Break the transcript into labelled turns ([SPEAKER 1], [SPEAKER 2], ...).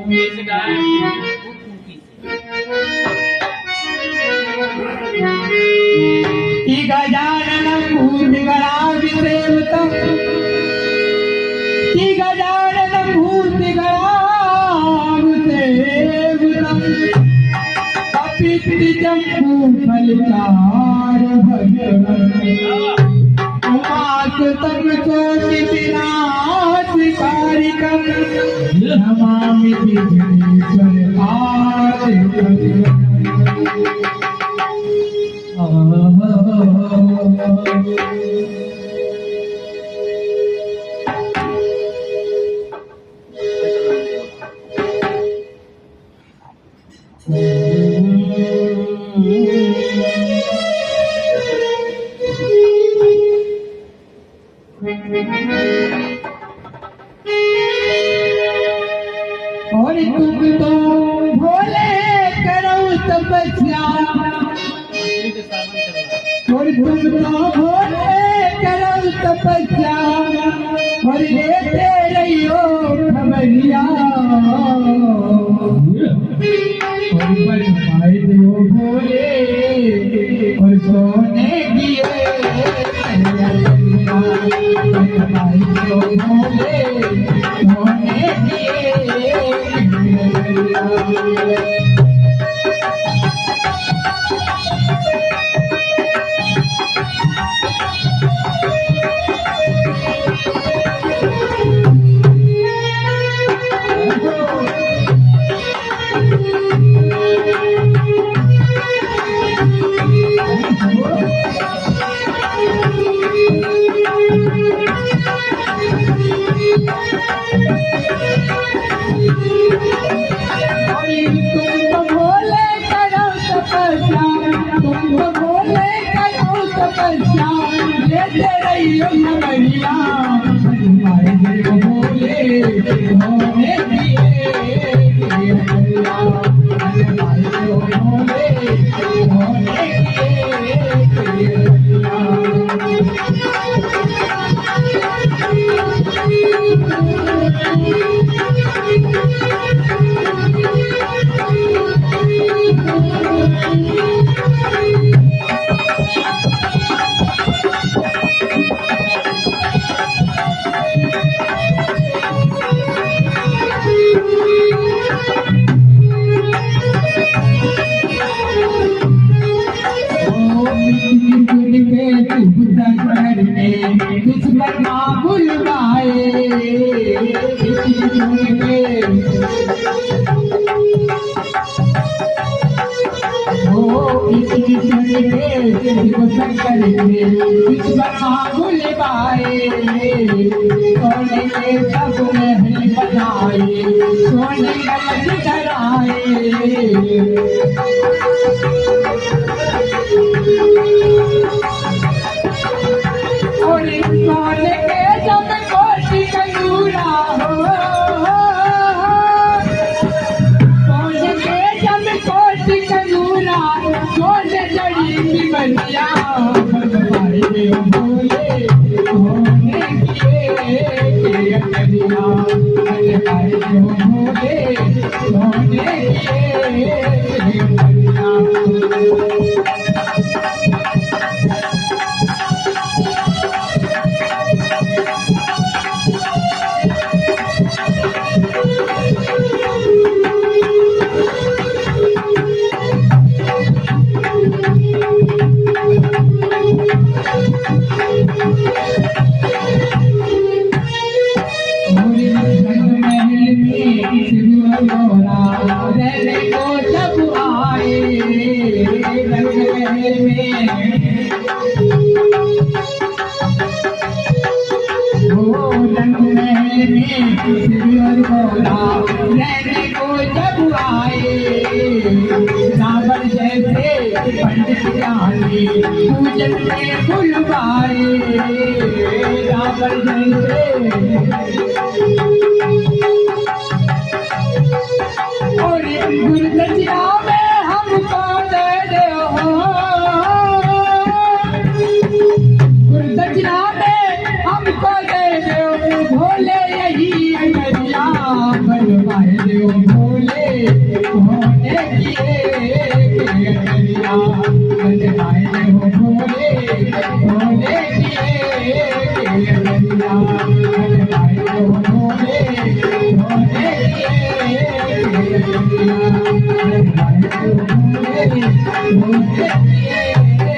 [SPEAKER 1] कैसे गाए
[SPEAKER 2] की गजाननं भूतिगणाभिसेवितं की गजाननं भूतिगणाभिसेवितं कपित्थजम्बूफलचार भजनं उमासुतं कोटिविनाशकारिकं नमामि और तुम तो भोले करो तपस्या और तुम तो भोले करो तपस्या और लेते रहियो खबरिया और बनवाए दो भोले और सोने दिए बनवाए दो भोले सोने दिए बनवाए दो भोले सोने किए केवड़िया बनवाए दो भोले सोने किए केवड़िया बनवाए दो भोले सोने किए केवड़िया